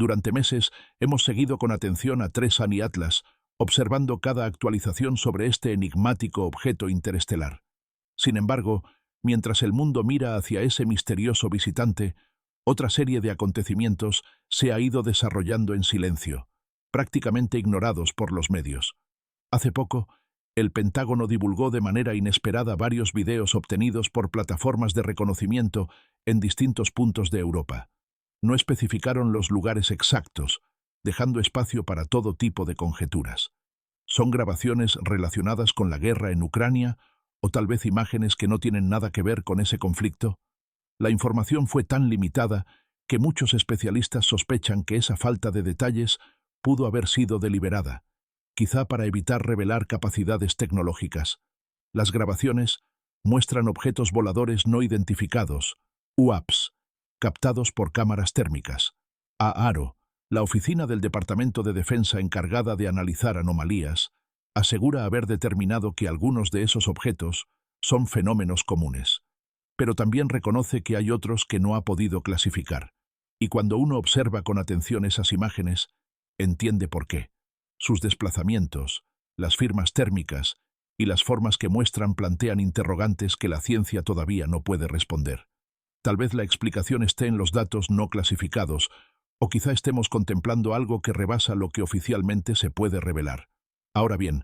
Durante meses hemos seguido con atención a TRES-A y Atlas, observando cada actualización sobre este enigmático objeto interestelar. Sin embargo, mientras el mundo mira hacia ese misterioso visitante, otra serie de acontecimientos se ha ido desarrollando en silencio, prácticamente ignorados por los medios. Hace poco, el Pentágono divulgó de manera inesperada varios videos obtenidos por plataformas de reconocimiento en distintos puntos de Europa. No especificaron los lugares exactos, dejando espacio para todo tipo de conjeturas. ¿Son grabaciones relacionadas con la guerra en Ucrania o tal vez imágenes que no tienen nada que ver con ese conflicto? La información fue tan limitada que muchos especialistas sospechan que esa falta de detalles pudo haber sido deliberada, quizá para evitar revelar capacidades tecnológicas. Las grabaciones muestran objetos voladores no identificados, UAPs, captados por cámaras térmicas. AARO, la oficina del Departamento de Defensa encargada de analizar anomalías, asegura haber determinado que algunos de esos objetos son fenómenos comunes. Pero también reconoce que hay otros que no ha podido clasificar. Y cuando uno observa con atención esas imágenes, entiende por qué. Sus desplazamientos, las firmas térmicas y las formas que muestran plantean interrogantes que la ciencia todavía no puede responder. Tal vez la explicación esté en los datos no clasificados, o quizá estemos contemplando algo que rebasa lo que oficialmente se puede revelar. Ahora bien,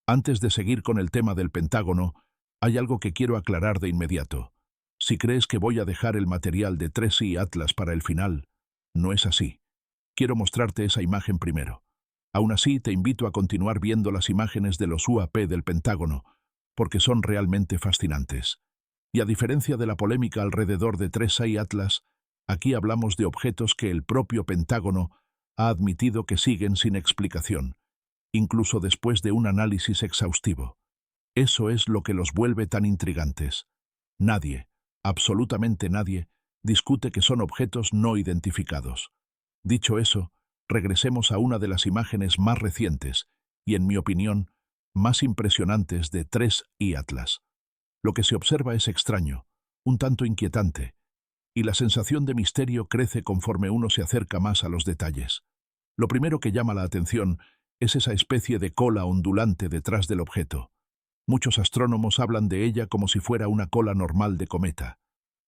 antes de seguir con el tema del Pentágono, hay algo que quiero aclarar de inmediato. Si crees que voy a dejar el material de TRES y Atlas para el final, no es así. Quiero mostrarte esa imagen primero. Aún así, te invito a continuar viendo las imágenes de los UAP del Pentágono, porque son realmente fascinantes. Y a diferencia de la polémica alrededor de TRES-A y Atlas, aquí hablamos de objetos que el propio Pentágono ha admitido que siguen sin explicación, incluso después de un análisis exhaustivo. Eso es lo que los vuelve tan intrigantes. Nadie, absolutamente nadie, discute que son objetos no identificados. Dicho eso, regresemos a una de las imágenes más recientes y, en mi opinión, más impresionantes de TRES y Atlas. Lo que se observa es extraño, un tanto inquietante, y la sensación de misterio crece conforme uno se acerca más a los detalles. Lo primero que llama la atención es esa especie de cola ondulante detrás del objeto. Muchos astrónomos hablan de ella como si fuera una cola normal de cometa.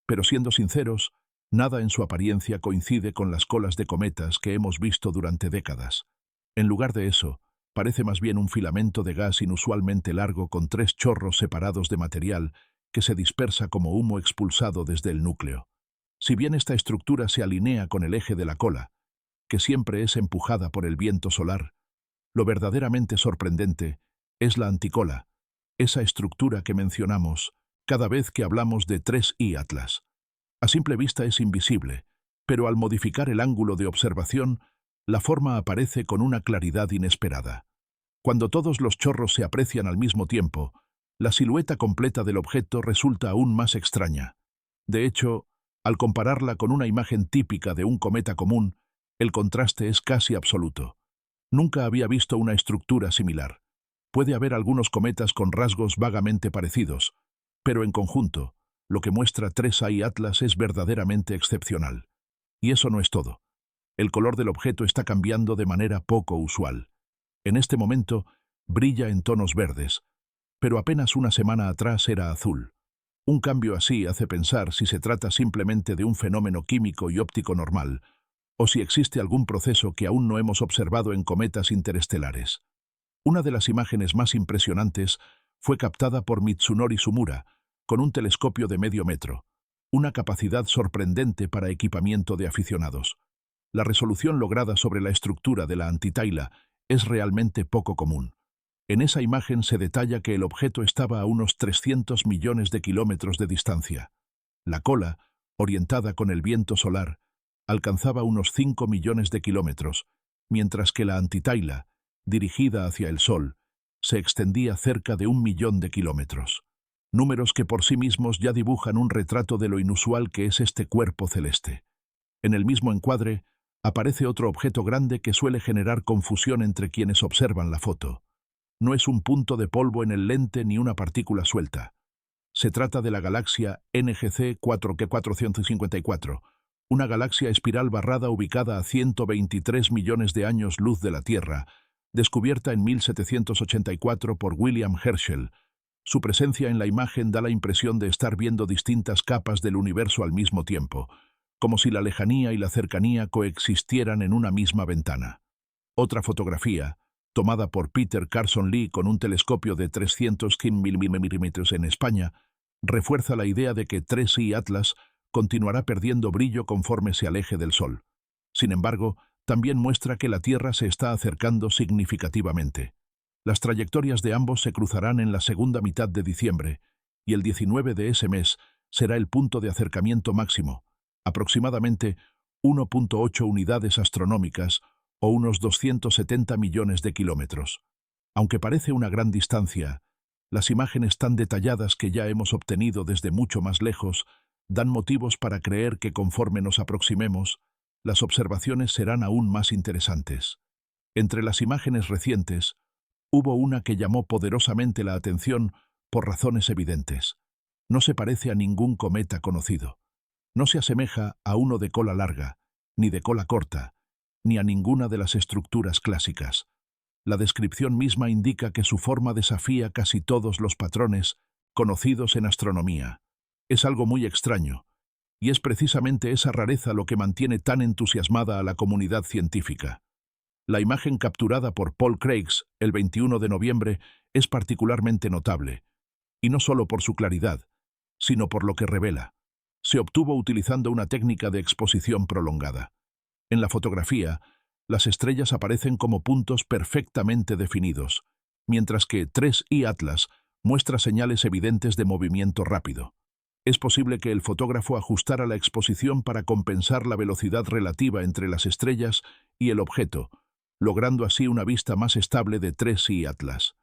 Pero siendo sinceros, nada en su apariencia coincide con las colas de cometas que hemos visto durante décadas. En lugar de eso, parece más bien un filamento de gas inusualmente largo con 3 chorros separados de material que se dispersa como humo expulsado desde el núcleo. Si bien esta estructura se alinea con el eje de la cola, que siempre es empujada por el viento solar, lo verdaderamente sorprendente es la anticola, esa estructura que mencionamos cada vez que hablamos de TRES y Atlas. A simple vista es invisible, pero al modificar el ángulo de observación, la forma aparece con una claridad inesperada. Cuando todos los chorros se aprecian al mismo tiempo, la silueta completa del objeto resulta aún más extraña. De hecho, al compararla con una imagen típica de un cometa común, el contraste es casi absoluto. Nunca había visto una estructura similar. Puede haber algunos cometas con rasgos vagamente parecidos, pero en conjunto, lo que muestra TRES-A y Atlas es verdaderamente excepcional. Y eso no es todo. El color del objeto está cambiando de manera poco usual. En este momento, brilla en tonos verdes, pero apenas una semana atrás era azul. Un cambio así hace pensar si se trata simplemente de un fenómeno químico y óptico normal, o si existe algún proceso que aún no hemos observado en cometas interestelares. Una de las imágenes más impresionantes fue captada por Mitsunori Sumura, con un telescopio de medio metro, una capacidad sorprendente para equipamiento de aficionados. La resolución lograda sobre la estructura de la antitaila es realmente poco común. En esa imagen se detalla que el objeto estaba a unos 300 millones de kilómetros de distancia. La cola, orientada con el viento solar, alcanzaba unos 5 millones de kilómetros, mientras que la antitaila, dirigida hacia el Sol, se extendía cerca de 1 millón de kilómetros. Números que por sí mismos ya dibujan un retrato de lo inusual que es este cuerpo celeste. En el mismo encuadre, aparece otro objeto grande que suele generar confusión entre quienes observan la foto. No es un punto de polvo en el lente ni una partícula suelta. Se trata de la galaxia NGC 4Q454, una galaxia espiral barrada ubicada a 123 millones de años luz de la Tierra, descubierta en 1784 por William Herschel. Su presencia en la imagen da la impresión de estar viendo distintas capas del universo al mismo tiempo, como si la lejanía y la cercanía coexistieran en una misma ventana. Otra fotografía, tomada por Peter Carson Lee con un telescopio de 300 mm en España, refuerza la idea de que 3I Atlas continuará perdiendo brillo conforme se aleje del Sol. Sin embargo, también muestra que la Tierra se está acercando significativamente. Las trayectorias de ambos se cruzarán en la segunda mitad de diciembre, y el 19 de ese mes será el punto de acercamiento máximo, aproximadamente 1.8 unidades astronómicas o unos 270 millones de kilómetros. Aunque parece una gran distancia, las imágenes tan detalladas que ya hemos obtenido desde mucho más lejos dan motivos para creer que conforme nos aproximemos, las observaciones serán aún más interesantes. Entre las imágenes recientes, hubo una que llamó poderosamente la atención por razones evidentes. No se parece a ningún cometa conocido. No se asemeja a uno de cola larga, ni de cola corta, ni a ninguna de las estructuras clásicas. La descripción misma indica que su forma desafía casi todos los patrones conocidos en astronomía. Es algo muy extraño, y es precisamente esa rareza lo que mantiene tan entusiasmada a la comunidad científica. La imagen capturada por Paul Craigs el 21 de noviembre es particularmente notable, y no solo por su claridad, sino por lo que revela. Se obtuvo utilizando una técnica de exposición prolongada. En la fotografía, las estrellas aparecen como puntos perfectamente definidos, mientras que 3I Atlas muestra señales evidentes de movimiento rápido. Es posible que el fotógrafo ajustara la exposición para compensar la velocidad relativa entre las estrellas y el objeto, logrando así una vista más estable de 3I Atlas.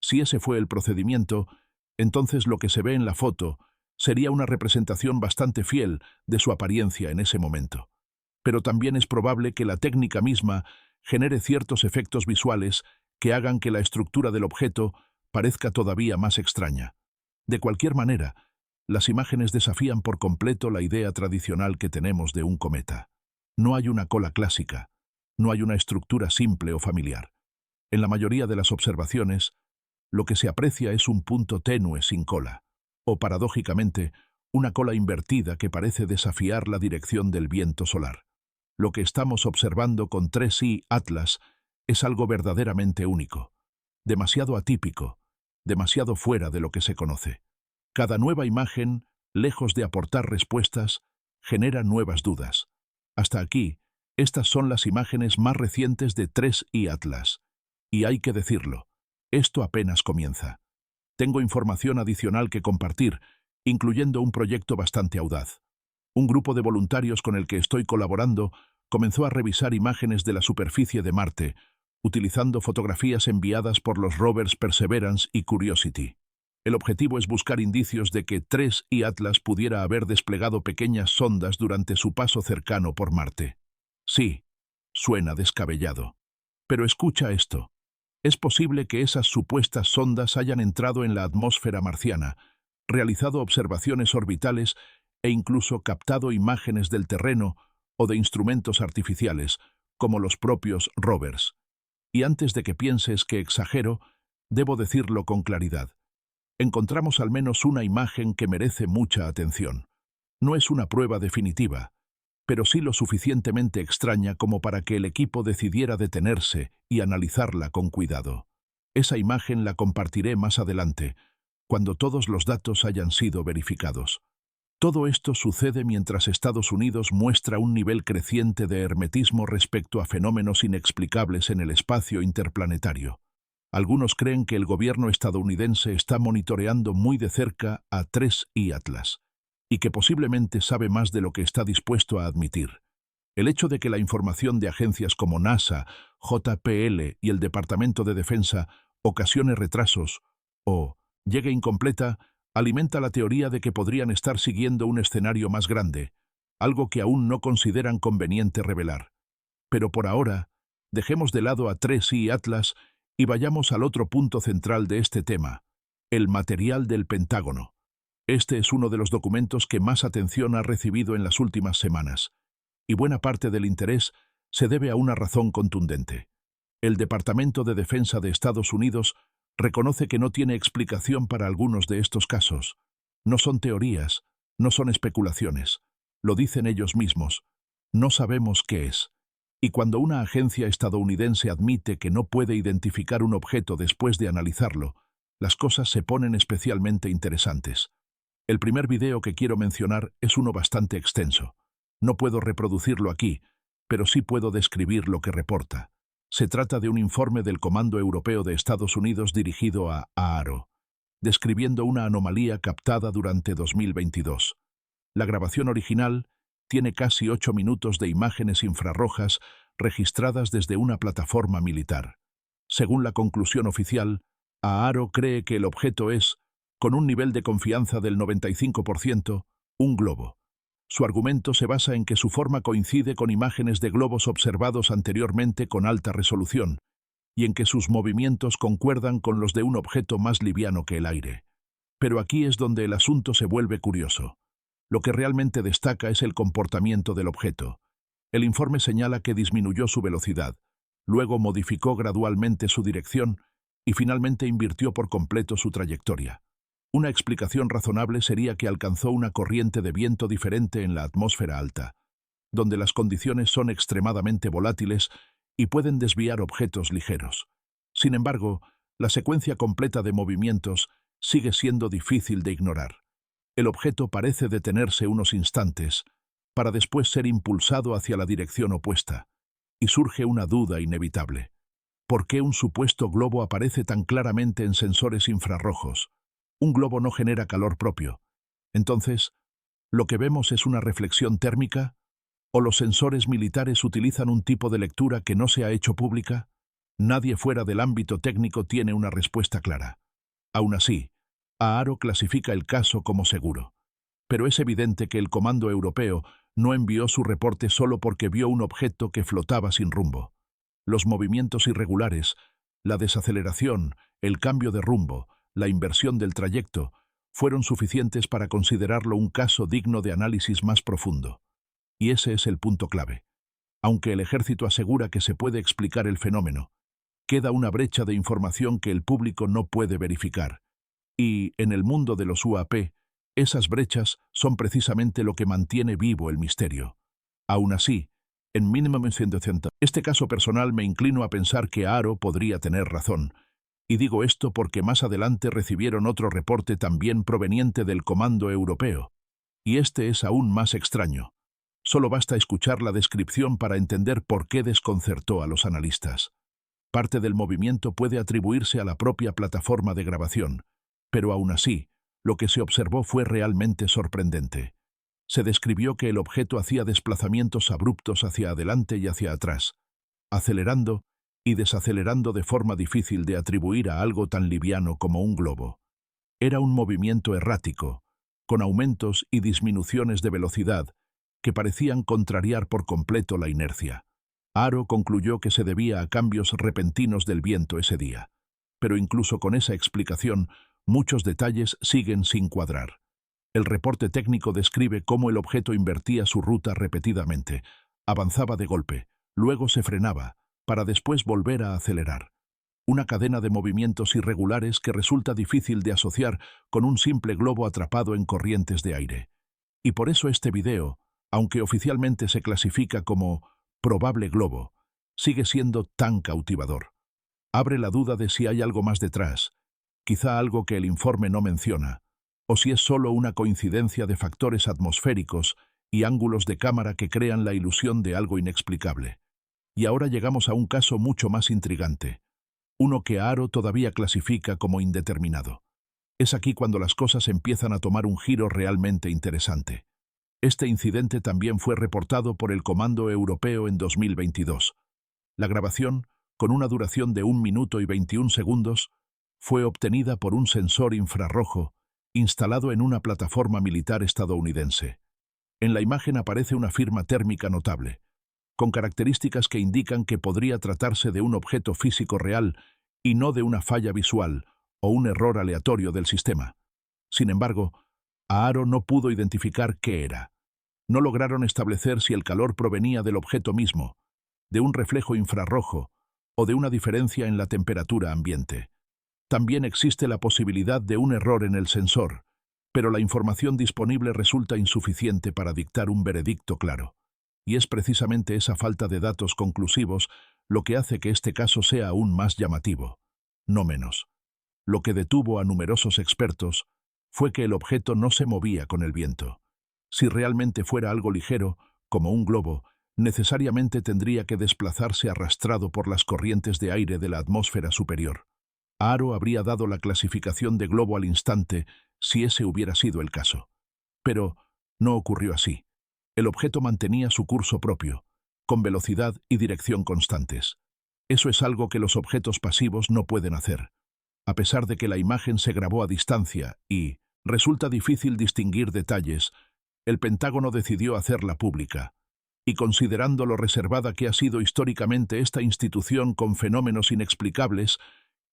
Si ese fue el procedimiento, entonces lo que se ve en la foto sería una representación bastante fiel de su apariencia en ese momento. Pero también es probable que la técnica misma genere ciertos efectos visuales que hagan que la estructura del objeto parezca todavía más extraña. De cualquier manera, las imágenes desafían por completo la idea tradicional que tenemos de un cometa. No hay una cola clásica, no hay una estructura simple o familiar. En la mayoría de las observaciones, lo que se aprecia es un punto tenue sin cola, o paradójicamente, una cola invertida que parece desafiar la dirección del viento solar. Lo que estamos observando con 3I Atlas es algo verdaderamente único, demasiado atípico, demasiado fuera de lo que se conoce. Cada nueva imagen, lejos de aportar respuestas, genera nuevas dudas. Hasta aquí, estas son las imágenes más recientes de 3I Atlas. Y hay que decirlo, esto apenas comienza. Tengo información adicional que compartir, incluyendo un proyecto bastante audaz. Un grupo de voluntarios con el que estoy colaborando comenzó a revisar imágenes de la superficie de Marte, utilizando fotografías enviadas por los rovers Perseverance y Curiosity. El objetivo es buscar indicios de que 3I Atlas pudiera haber desplegado pequeñas sondas durante su paso cercano por Marte. Sí, suena descabellado. Pero escucha esto. Es posible que esas supuestas sondas hayan entrado en la atmósfera marciana, realizado observaciones orbitales e incluso captado imágenes del terreno o de instrumentos artificiales, como los propios rovers. Y antes de que pienses que exagero, debo decirlo con claridad. Encontramos al menos una imagen que merece mucha atención. No es una prueba definitiva, pero sí lo suficientemente extraña como para que el equipo decidiera detenerse y analizarla con cuidado. Esa imagen la compartiré más adelante, cuando todos los datos hayan sido verificados. Todo esto sucede mientras Estados Unidos muestra un nivel creciente de hermetismo respecto a fenómenos inexplicables en el espacio interplanetario. Algunos creen que el gobierno estadounidense está monitoreando muy de cerca a 3I Atlas, y que posiblemente sabe más de lo que está dispuesto a admitir. El hecho de que la información de agencias como NASA, JPL y el Departamento de Defensa ocasione retrasos o llegue incompleta alimenta la teoría de que podrían estar siguiendo un escenario más grande, algo que aún no consideran conveniente revelar. Pero por ahora, dejemos de lado a 3I Atlas y vayamos al otro punto central de este tema, el material del Pentágono. Este es uno de los documentos que más atención ha recibido en las últimas semanas, y buena parte del interés se debe a una razón contundente. El Departamento de Defensa de Estados Unidos reconoce que no tiene explicación para algunos de estos casos. No son teorías, no son especulaciones. Lo dicen ellos mismos. No sabemos qué es. Y cuando una agencia estadounidense admite que no puede identificar un objeto después de analizarlo, las cosas se ponen especialmente interesantes. El primer video que quiero mencionar es uno bastante extenso. No puedo reproducirlo aquí, pero sí puedo describir lo que reporta. Se trata de un informe del Comando Europeo de Estados Unidos dirigido a AARO, describiendo una anomalía captada durante 2022. La grabación original tiene casi 8 minutos de imágenes infrarrojas registradas desde una plataforma militar. Según la conclusión oficial, AARO cree que el objeto es, con un nivel de confianza del 95%, un globo. Su argumento se basa en que su forma coincide con imágenes de globos observados anteriormente con alta resolución, y en que sus movimientos concuerdan con los de un objeto más liviano que el aire. Pero aquí es donde el asunto se vuelve curioso. Lo que realmente destaca es el comportamiento del objeto. El informe señala que disminuyó su velocidad, luego modificó gradualmente su dirección y finalmente invirtió por completo su trayectoria. Una explicación razonable sería que alcanzó una corriente de viento diferente en la atmósfera alta, donde las condiciones son extremadamente volátiles y pueden desviar objetos ligeros. Sin embargo, la secuencia completa de movimientos sigue siendo difícil de ignorar. El objeto parece detenerse unos instantes, para después ser impulsado hacia la dirección opuesta, y surge una duda inevitable. ¿Por qué un supuesto globo aparece tan claramente en sensores infrarrojos? Un globo no genera calor propio. Entonces, ¿lo que vemos es una reflexión térmica? ¿O los sensores militares utilizan un tipo de lectura que no se ha hecho pública? Nadie fuera del ámbito técnico tiene una respuesta clara. Aún así, AARO clasifica el caso como seguro. Pero es evidente que el Comando Europeo no envió su reporte solo porque vio un objeto que flotaba sin rumbo. Los movimientos irregulares, la desaceleración, el cambio de rumbo, la inversión del trayecto, fueron suficientes para considerarlo un caso digno de análisis más profundo. Y ese es el punto clave. Aunque el ejército asegura que se puede explicar el fenómeno, queda una brecha de información que el público no puede verificar. Y, en el mundo de los UAP, esas brechas son precisamente lo que mantiene vivo el misterio. Aún así, en Minimum 180, este caso personal me inclino a pensar que AARO podría tener razón. Y digo esto porque más adelante recibieron otro reporte también proveniente del Comando Europeo. Y este es aún más extraño. Solo basta escuchar la descripción para entender por qué desconcertó a los analistas. Parte del movimiento puede atribuirse a la propia plataforma de grabación, pero aún así, lo que se observó fue realmente sorprendente. Se describió que el objeto hacía desplazamientos abruptos hacia adelante y hacia atrás, acelerando y desacelerando de forma difícil de atribuir a algo tan liviano como un globo. Era un movimiento errático, con aumentos y disminuciones de velocidad que parecían contrariar por completo la inercia. AARO concluyó que se debía a cambios repentinos del viento ese día. Pero incluso con esa explicación, muchos detalles siguen sin cuadrar. El reporte técnico describe cómo el objeto invertía su ruta repetidamente, avanzaba de golpe, luego se frenaba, para después volver a acelerar. Una cadena de movimientos irregulares que resulta difícil de asociar con un simple globo atrapado en corrientes de aire. Y por eso este video, aunque oficialmente se clasifica como probable globo, sigue siendo tan cautivador. Abre la duda de si hay algo más detrás, quizá algo que el informe no menciona, o si es solo una coincidencia de factores atmosféricos y ángulos de cámara que crean la ilusión de algo inexplicable. Y ahora llegamos a un caso mucho más intrigante, uno que AARO todavía clasifica como indeterminado. Es aquí cuando las cosas empiezan a tomar un giro realmente interesante. Este incidente también fue reportado por el Comando Europeo en 2022. La grabación, con una duración de 1 minuto y 21 segundos, fue obtenida por un sensor infrarrojo instalado en una plataforma militar estadounidense. En la imagen aparece una firma térmica notable, con características que indican que podría tratarse de un objeto físico real y no de una falla visual o un error aleatorio del sistema. Sin embargo, AARO no pudo identificar qué era. No lograron establecer si el calor provenía del objeto mismo, de un reflejo infrarrojo o de una diferencia en la temperatura ambiente. También existe la posibilidad de un error en el sensor, pero la información disponible resulta insuficiente para dictar un veredicto claro. Y es precisamente esa falta de datos conclusivos lo que hace que este caso sea aún más llamativo, no menos. Lo que detuvo a numerosos expertos fue que el objeto no se movía con el viento. Si realmente fuera algo ligero, como un globo, necesariamente tendría que desplazarse arrastrado por las corrientes de aire de la atmósfera superior. Haro habría dado la clasificación de globo al instante si ese hubiera sido el caso. Pero no ocurrió así. El objeto mantenía su curso propio, con velocidad y dirección constantes. Eso es algo que los objetos pasivos no pueden hacer. A pesar de que la imagen se grabó a distancia y resulta difícil distinguir detalles, el Pentágono decidió hacerla pública. Y considerando lo reservada que ha sido históricamente esta institución con fenómenos inexplicables,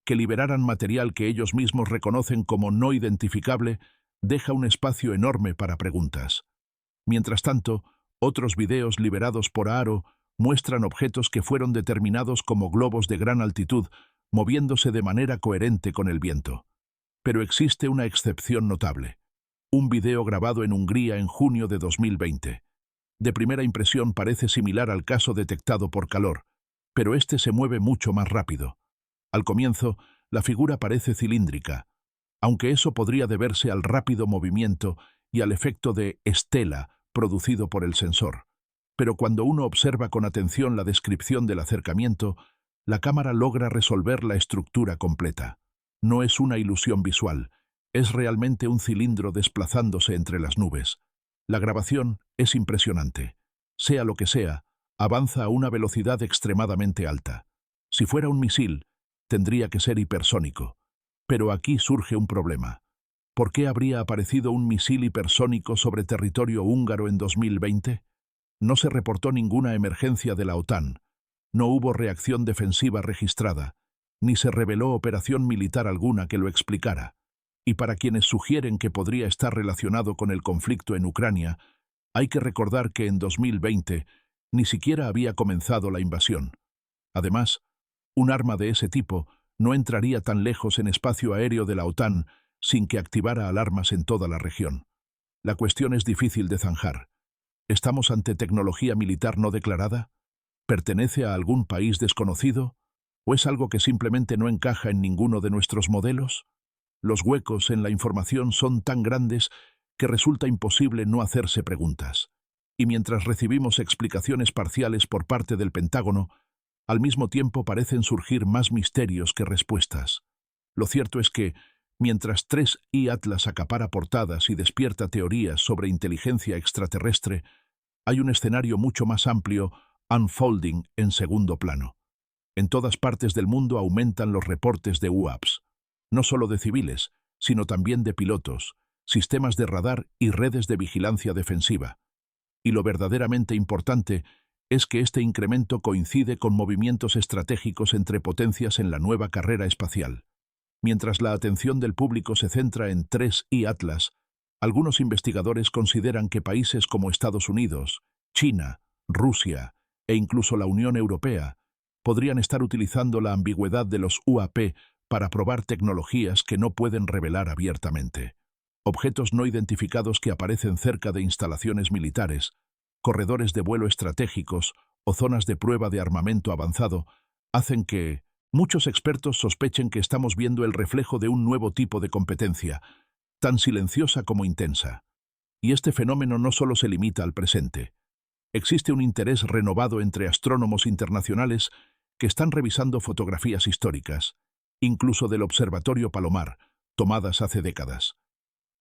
que liberaran material que ellos mismos reconocen como no identificable, deja un espacio enorme para preguntas. Mientras tanto, otros videos liberados por Haro muestran objetos que fueron determinados como globos de gran altitud, moviéndose de manera coherente con el viento. Pero existe una excepción notable. Un video grabado en Hungría en junio de 2020. De primera impresión parece similar al caso detectado por calor, pero este se mueve mucho más rápido. Al comienzo, la figura parece cilíndrica, aunque eso podría deberse al rápido movimiento y al efecto de estela producido por el sensor. Pero cuando uno observa con atención la descripción del acercamiento, la cámara logra resolver la estructura completa. No es una ilusión visual, es realmente un cilindro desplazándose entre las nubes. La grabación es impresionante. Sea lo que sea, avanza a una velocidad extremadamente alta. Si fuera un misil, tendría que ser hipersónico. Pero aquí surge un problema. ¿Por qué habría aparecido un misil hipersónico sobre territorio húngaro en 2020? No se reportó ninguna emergencia de la OTAN, no hubo reacción defensiva registrada, ni se reveló operación militar alguna que lo explicara. Y para quienes sugieren que podría estar relacionado con el conflicto en Ucrania, hay que recordar que en 2020 ni siquiera había comenzado la invasión. Además, un arma de ese tipo no entraría tan lejos en espacio aéreo de la OTAN sin que activara alarmas en toda la región. La cuestión es difícil de zanjar. ¿Estamos ante tecnología militar no declarada? ¿Pertenece a algún país desconocido? ¿O es algo que simplemente no encaja en ninguno de nuestros modelos? Los huecos en la información son tan grandes que resulta imposible no hacerse preguntas. Y mientras recibimos explicaciones parciales por parte del Pentágono, al mismo tiempo parecen surgir más misterios que respuestas. Lo cierto es que, mientras 3i Atlas acapara portadas y despierta teorías sobre inteligencia extraterrestre, hay un escenario mucho más amplio, unfolding, en segundo plano. En todas partes del mundo aumentan los reportes de UAPs, no solo de civiles, sino también de pilotos, sistemas de radar y redes de vigilancia defensiva. Y lo verdaderamente importante es que este incremento coincide con movimientos estratégicos entre potencias en la nueva carrera espacial. Mientras la atención del público se centra en 3i Atlas, algunos investigadores consideran que países como Estados Unidos, China, Rusia e incluso la Unión Europea podrían estar utilizando la ambigüedad de los UAP para probar tecnologías que no pueden revelar abiertamente. Objetos no identificados que aparecen cerca de instalaciones militares, corredores de vuelo estratégicos o zonas de prueba de armamento avanzado hacen que muchos expertos sospechen que estamos viendo el reflejo de un nuevo tipo de competencia, tan silenciosa como intensa. Y este fenómeno no solo se limita al presente. Existe un interés renovado entre astrónomos internacionales que están revisando fotografías históricas, incluso del Observatorio Palomar, tomadas hace décadas.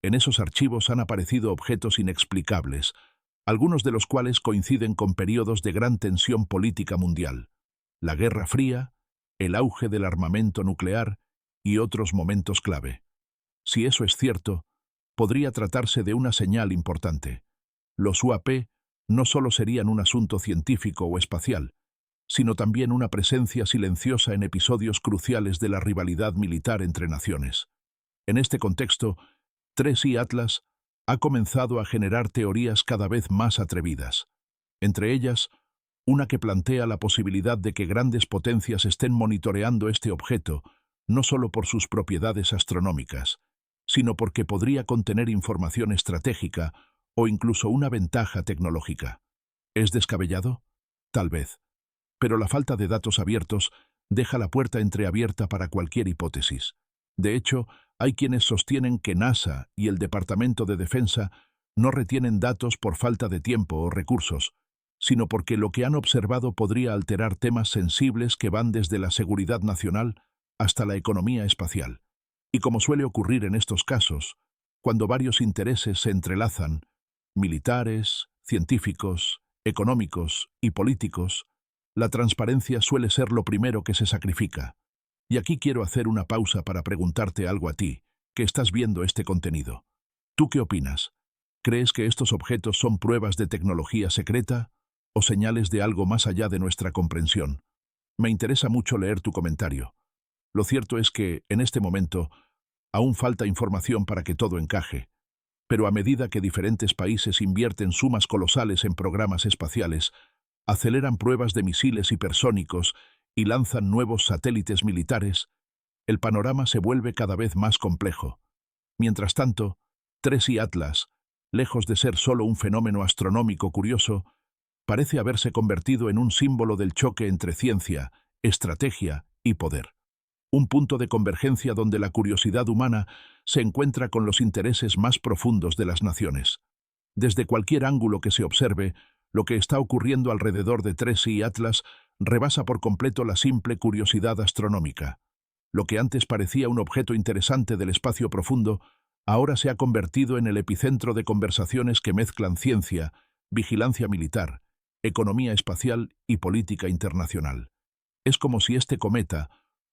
En esos archivos han aparecido objetos inexplicables, algunos de los cuales coinciden con periodos de gran tensión política mundial, la Guerra Fría, el auge del armamento nuclear y otros momentos clave. Si eso es cierto, podría tratarse de una señal importante. Los UAP no solo serían un asunto científico o espacial, sino también una presencia silenciosa en episodios cruciales de la rivalidad militar entre naciones. En este contexto, 3i Atlas ha comenzado a generar teorías cada vez más atrevidas. Entre ellas, una que plantea la posibilidad de que grandes potencias estén monitoreando este objeto, no solo por sus propiedades astronómicas, sino porque podría contener información estratégica o incluso una ventaja tecnológica. ¿Es descabellado? Tal vez. Pero la falta de datos abiertos deja la puerta entreabierta para cualquier hipótesis. De hecho, hay quienes sostienen que NASA y el Departamento de Defensa no retienen datos por falta de tiempo o recursos, sino porque lo que han observado podría alterar temas sensibles que van desde la seguridad nacional hasta la economía espacial. Y como suele ocurrir en estos casos, cuando varios intereses se entrelazan, militares, científicos, económicos y políticos, la transparencia suele ser lo primero que se sacrifica. Y aquí quiero hacer una pausa para preguntarte algo a ti, que estás viendo este contenido. ¿Tú qué opinas? ¿Crees que estos objetos son pruebas de tecnología secreta o señales de algo más allá de nuestra comprensión? Me interesa mucho leer tu comentario. Lo cierto es que, en este momento, aún falta información para que todo encaje, pero a medida que diferentes países invierten sumas colosales en programas espaciales, aceleran pruebas de misiles hipersónicos y lanzan nuevos satélites militares, el panorama se vuelve cada vez más complejo. Mientras tanto, TRES y Atlas, lejos de ser solo un fenómeno astronómico curioso, parece haberse convertido en un símbolo del choque entre ciencia, estrategia y poder. Un punto de convergencia donde la curiosidad humana se encuentra con los intereses más profundos de las naciones. Desde cualquier ángulo que se observe, lo que está ocurriendo alrededor de TRES y Atlas rebasa por completo la simple curiosidad astronómica. Lo que antes parecía un objeto interesante del espacio profundo, ahora se ha convertido en el epicentro de conversaciones que mezclan ciencia, vigilancia militar, economía espacial y política internacional. Es como si este cometa,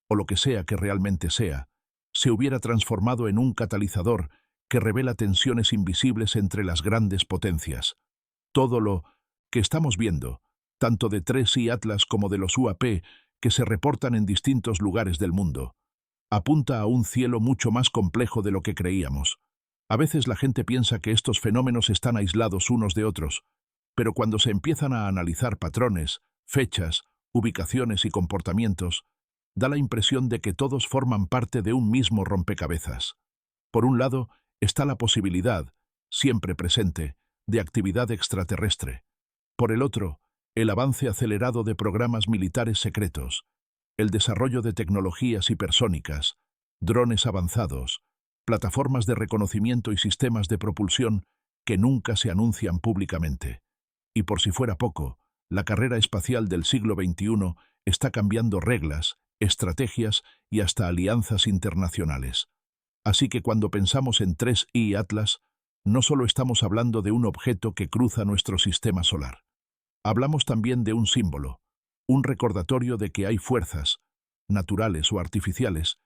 o lo que sea que realmente sea, se hubiera transformado en un catalizador que revela tensiones invisibles entre las grandes potencias. Todo lo que estamos viendo, tanto de TRES y Atlas como de los UAP, que se reportan en distintos lugares del mundo, apunta a un cielo mucho más complejo de lo que creíamos. A veces la gente piensa que estos fenómenos están aislados unos de otros, pero cuando se empiezan a analizar patrones, fechas, ubicaciones y comportamientos, da la impresión de que todos forman parte de un mismo rompecabezas. Por un lado, está la posibilidad, siempre presente, de actividad extraterrestre. Por el otro, el avance acelerado de programas militares secretos, el desarrollo de tecnologías hipersónicas, drones avanzados, plataformas de reconocimiento y sistemas de propulsión que nunca se anuncian públicamente. Y por si fuera poco, la carrera espacial del siglo XXI está cambiando reglas, estrategias y hasta alianzas internacionales. Así que cuando pensamos en TRES y Atlas, no solo estamos hablando de un objeto que cruza nuestro sistema solar. Hablamos también de un símbolo, un recordatorio de que hay fuerzas, naturales o artificiales,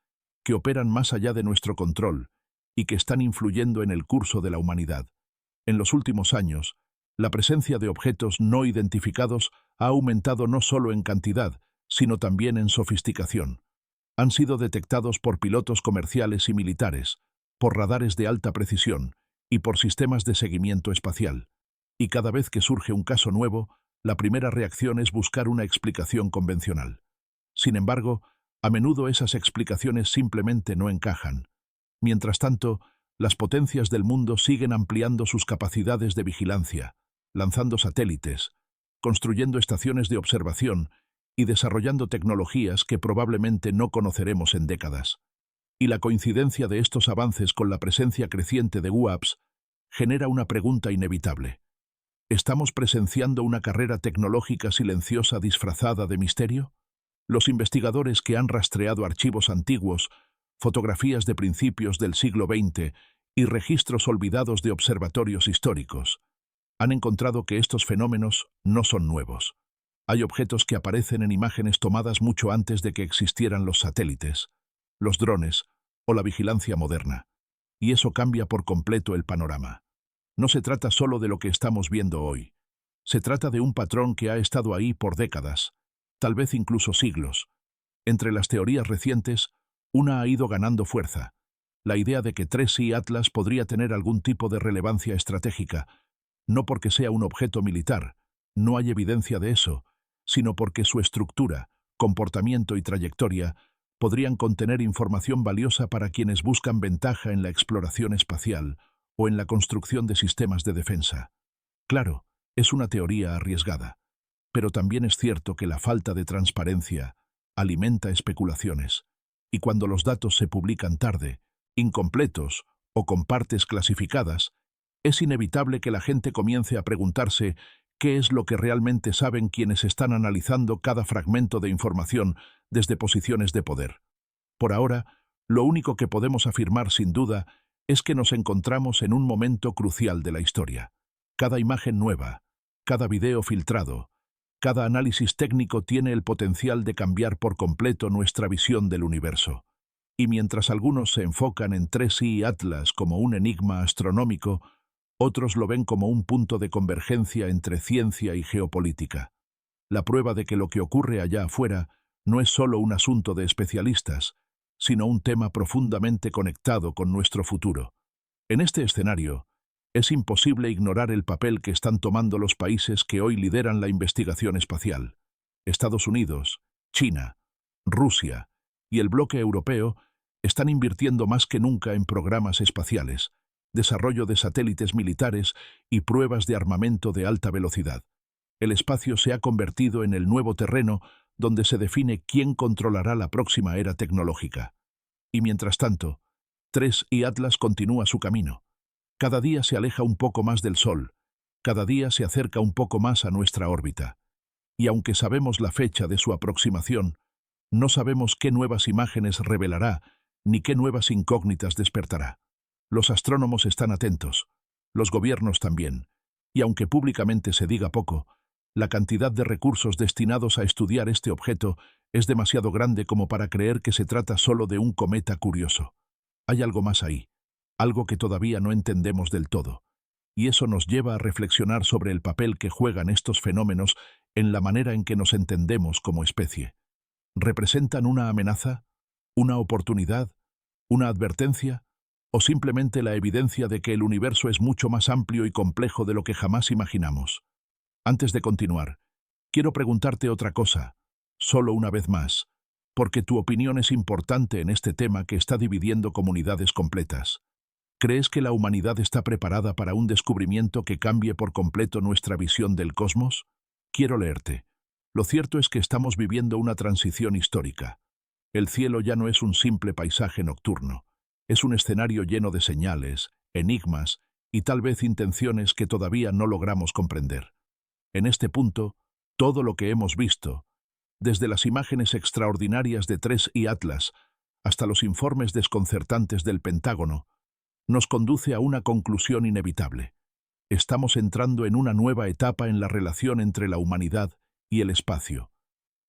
que operan más allá de nuestro control y que están influyendo en el curso de la humanidad. En los últimos años, la presencia de objetos no identificados ha aumentado no solo en cantidad, sino también en sofisticación. Han sido detectados por pilotos comerciales y militares, por radares de alta precisión y por sistemas de seguimiento espacial. Y cada vez que surge un caso nuevo, la primera reacción es buscar una explicación convencional. Sin embargo, a menudo esas explicaciones simplemente no encajan. Mientras tanto, las potencias del mundo siguen ampliando sus capacidades de vigilancia, lanzando satélites, construyendo estaciones de observación y desarrollando tecnologías que probablemente no conoceremos en décadas. Y la coincidencia de estos avances con la presencia creciente de UAPs genera una pregunta inevitable. ¿Estamos presenciando una carrera tecnológica silenciosa disfrazada de misterio? Los investigadores que han rastreado archivos antiguos, fotografías de principios del siglo XX y registros olvidados de observatorios históricos, han encontrado que estos fenómenos no son nuevos. Hay objetos que aparecen en imágenes tomadas mucho antes de que existieran los satélites, los drones o la vigilancia moderna. Y eso cambia por completo el panorama. No se trata solo de lo que estamos viendo hoy. Se trata de un patrón que ha estado ahí por décadas, tal vez incluso siglos. Entre las teorías recientes, una ha ido ganando fuerza, la idea de que 3i Atlas podría tener algún tipo de relevancia estratégica, no porque sea un objeto militar, no hay evidencia de eso, sino porque su estructura, comportamiento y trayectoria podrían contener información valiosa para quienes buscan ventaja en la exploración espacial o en la construcción de sistemas de defensa. Claro, es una teoría arriesgada, pero también es cierto que la falta de transparencia alimenta especulaciones, y cuando los datos se publican tarde, incompletos o con partes clasificadas, es inevitable que la gente comience a preguntarse qué es lo que realmente saben quienes están analizando cada fragmento de información desde posiciones de poder. Por ahora, lo único que podemos afirmar sin duda es que nos encontramos en un momento crucial de la historia. Cada imagen nueva, cada video filtrado, cada análisis técnico tiene el potencial de cambiar por completo nuestra visión del universo. Y mientras algunos se enfocan en 3i Atlas como un enigma astronómico, otros lo ven como un punto de convergencia entre ciencia y geopolítica. La prueba de que lo que ocurre allá afuera no es solo un asunto de especialistas, sino un tema profundamente conectado con nuestro futuro. En este escenario, es imposible ignorar el papel que están tomando los países que hoy lideran la investigación espacial. Estados Unidos, China, Rusia y el bloque europeo están invirtiendo más que nunca en programas espaciales, desarrollo de satélites militares y pruebas de armamento de alta velocidad. El espacio se ha convertido en el nuevo terreno donde se define quién controlará la próxima era tecnológica. Y mientras tanto, 3i Atlas continúa su camino. Cada día se aleja un poco más del Sol, cada día se acerca un poco más a nuestra órbita. Y aunque sabemos la fecha de su aproximación, no sabemos qué nuevas imágenes revelará ni qué nuevas incógnitas despertará. Los astrónomos están atentos, los gobiernos también, y aunque públicamente se diga poco, la cantidad de recursos destinados a estudiar este objeto es demasiado grande como para creer que se trata solo de un cometa curioso. Hay algo más ahí, algo que todavía no entendemos del todo, y eso nos lleva a reflexionar sobre el papel que juegan estos fenómenos en la manera en que nos entendemos como especie. ¿Representan una amenaza, una oportunidad, una advertencia, o simplemente la evidencia de que el universo es mucho más amplio y complejo de lo que jamás imaginamos? Antes de continuar, quiero preguntarte otra cosa, solo una vez más, porque tu opinión es importante en este tema que está dividiendo comunidades completas. ¿Crees que la humanidad está preparada para un descubrimiento que cambie por completo nuestra visión del cosmos? Quiero leerte. Lo cierto es que estamos viviendo una transición histórica. El cielo ya no es un simple paisaje nocturno. Es un escenario lleno de señales, enigmas y tal vez intenciones que todavía no logramos comprender. En este punto, todo lo que hemos visto, desde las imágenes extraordinarias de 3i Atlas hasta los informes desconcertantes del Pentágono, nos conduce a una conclusión inevitable. Estamos entrando en una nueva etapa en la relación entre la humanidad y el espacio.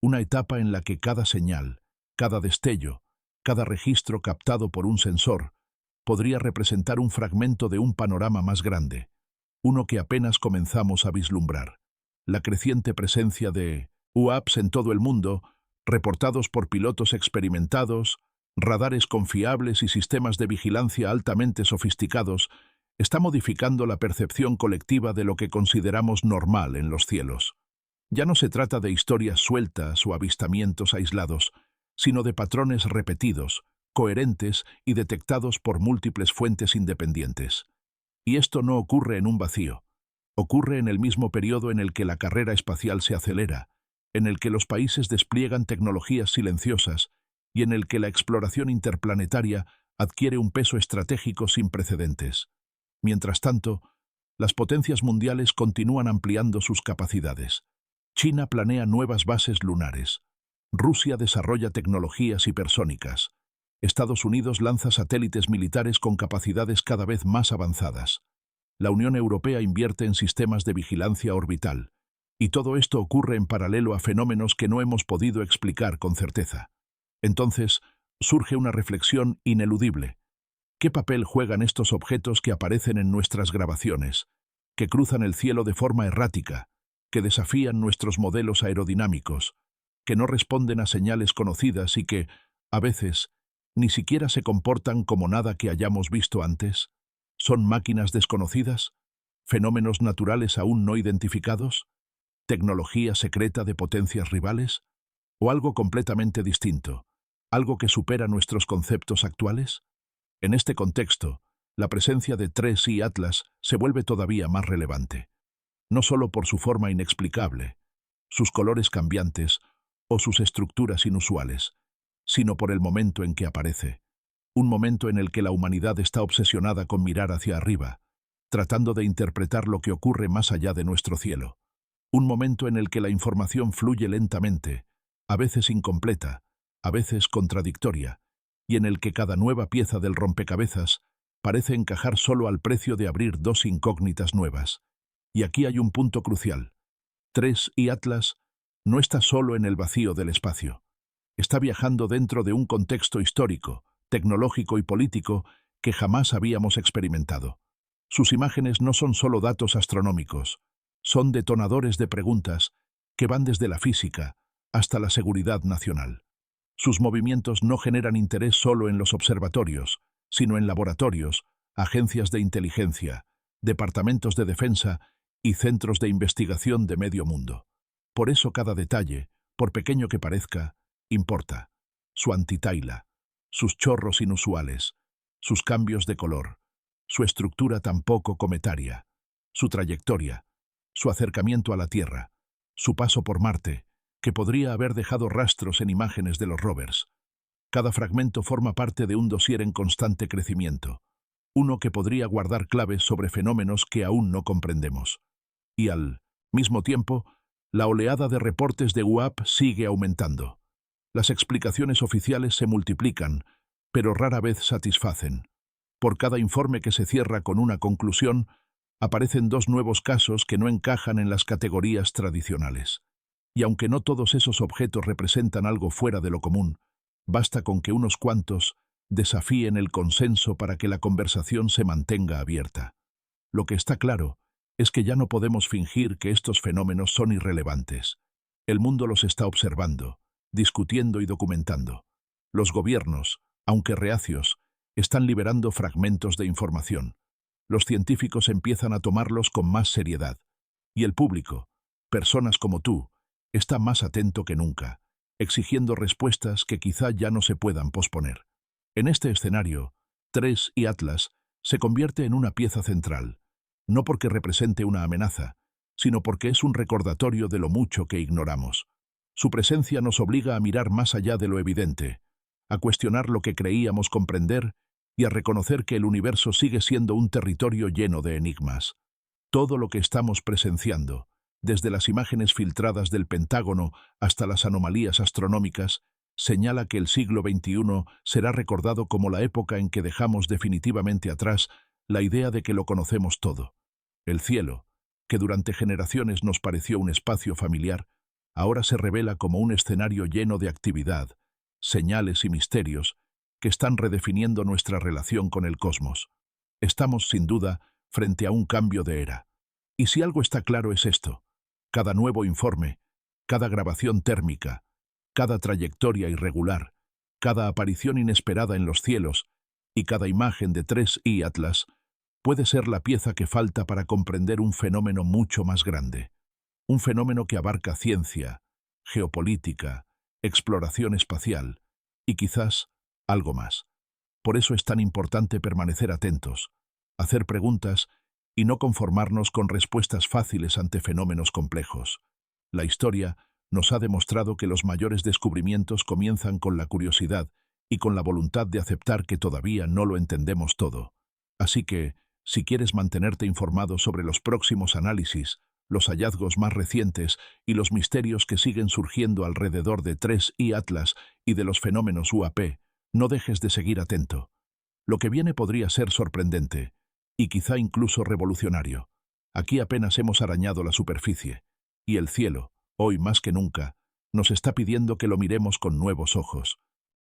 Una etapa en la que cada señal, cada destello, cada registro captado por un sensor, podría representar un fragmento de un panorama más grande, uno que apenas comenzamos a vislumbrar. La creciente presencia de UAPs en todo el mundo, reportados por pilotos experimentados, radares confiables y sistemas de vigilancia altamente sofisticados, está modificando la percepción colectiva de lo que consideramos normal en los cielos. Ya no se trata de historias sueltas o avistamientos aislados, sino de patrones repetidos, coherentes y detectados por múltiples fuentes independientes. Y esto no ocurre en un vacío. Ocurre en el mismo periodo en el que la carrera espacial se acelera, en el que los países despliegan tecnologías silenciosas y en el que la exploración interplanetaria adquiere un peso estratégico sin precedentes. Mientras tanto, las potencias mundiales continúan ampliando sus capacidades. China planea nuevas bases lunares. Rusia desarrolla tecnologías hipersónicas. Estados Unidos lanza satélites militares con capacidades cada vez más avanzadas. La Unión Europea invierte en sistemas de vigilancia orbital. Y todo esto ocurre en paralelo a fenómenos que no hemos podido explicar con certeza. Entonces, surge una reflexión ineludible. ¿Qué papel juegan estos objetos que aparecen en nuestras grabaciones, que cruzan el cielo de forma errática, que desafían nuestros modelos aerodinámicos, que no responden a señales conocidas y que, a veces, Ni siquiera se comportan como nada que hayamos visto antes. ¿Son máquinas desconocidas? ¿Fenómenos naturales aún no identificados? ¿Tecnología secreta de potencias rivales? ¿O algo completamente distinto? ¿Algo que supera nuestros conceptos actuales? En este contexto, la presencia de 3i Atlas se vuelve todavía más relevante. No solo por su forma inexplicable, sus colores cambiantes o sus estructuras inusuales, sino por el momento en que aparece. Un momento en el que la humanidad está obsesionada con mirar hacia arriba, tratando de interpretar lo que ocurre más allá de nuestro cielo. Un momento en el que la información fluye lentamente, a veces incompleta, a veces contradictoria, y en el que cada nueva pieza del rompecabezas parece encajar solo al precio de abrir dos incógnitas nuevas. Y aquí hay un punto crucial. 3i Atlas no está solo en el vacío del espacio. Está viajando dentro de un contexto histórico, tecnológico y político que jamás habíamos experimentado. Sus imágenes no son solo datos astronómicos, son detonadores de preguntas que van desde la física hasta la seguridad nacional. Sus movimientos no generan interés solo en los observatorios, sino en laboratorios, agencias de inteligencia, departamentos de defensa y centros de investigación de medio mundo. Por eso cada detalle, por pequeño que parezca, importa. Su antitaila, sus chorros inusuales, sus cambios de color, su estructura tan poco cometaria, su trayectoria, su acercamiento a la Tierra, su paso por Marte, que podría haber dejado rastros en imágenes de los rovers. Cada fragmento forma parte de un dossier en constante crecimiento, uno que podría guardar claves sobre fenómenos que aún no comprendemos. Y al mismo tiempo, la oleada de reportes de UAP sigue aumentando. Las explicaciones oficiales se multiplican, pero rara vez satisfacen. Por cada informe que se cierra con una conclusión, aparecen dos nuevos casos que no encajan en las categorías tradicionales. Y aunque no todos esos objetos representan algo fuera de lo común, basta con que unos cuantos desafíen el consenso para que la conversación se mantenga abierta. Lo que está claro es que ya no podemos fingir que estos fenómenos son irrelevantes. El mundo los está observando, discutiendo y documentando. Los gobiernos, aunque reacios, están liberando fragmentos de información. Los científicos empiezan a tomarlos con más seriedad. Y el público, personas como tú, está más atento que nunca, exigiendo respuestas que quizá ya no se puedan posponer. En este escenario, 3i Atlas se convierte en una pieza central, no porque represente una amenaza, sino porque es un recordatorio de lo mucho que ignoramos. Su presencia nos obliga a mirar más allá de lo evidente, a cuestionar lo que creíamos comprender y a reconocer que el universo sigue siendo un territorio lleno de enigmas. Todo lo que estamos presenciando, desde las imágenes filtradas del Pentágono hasta las anomalías astronómicas, señala que el siglo XXI será recordado como la época en que dejamos definitivamente atrás la idea de que lo conocemos todo. El cielo, que durante generaciones nos pareció un espacio familiar, ahora se revela como un escenario lleno de actividad, señales y misterios que están redefiniendo nuestra relación con el cosmos. Estamos, sin duda, frente a un cambio de era. Y si algo está claro es esto: cada nuevo informe, cada grabación térmica, cada trayectoria irregular, cada aparición inesperada en los cielos y cada imagen de 3i Atlas puede ser la pieza que falta para comprender un fenómeno mucho más grande. Un fenómeno que abarca ciencia, geopolítica, exploración espacial y quizás algo más. Por eso es tan importante permanecer atentos, hacer preguntas y no conformarnos con respuestas fáciles ante fenómenos complejos. La historia nos ha demostrado que los mayores descubrimientos comienzan con la curiosidad y con la voluntad de aceptar que todavía no lo entendemos todo. Así que, si quieres mantenerte informado sobre los próximos análisis, los hallazgos más recientes y los misterios que siguen surgiendo alrededor de 3i Atlas y de los fenómenos UAP, no dejes de seguir atento. Lo que viene podría ser sorprendente, y quizá incluso revolucionario. Aquí apenas hemos arañado la superficie, y el cielo, hoy más que nunca, nos está pidiendo que lo miremos con nuevos ojos.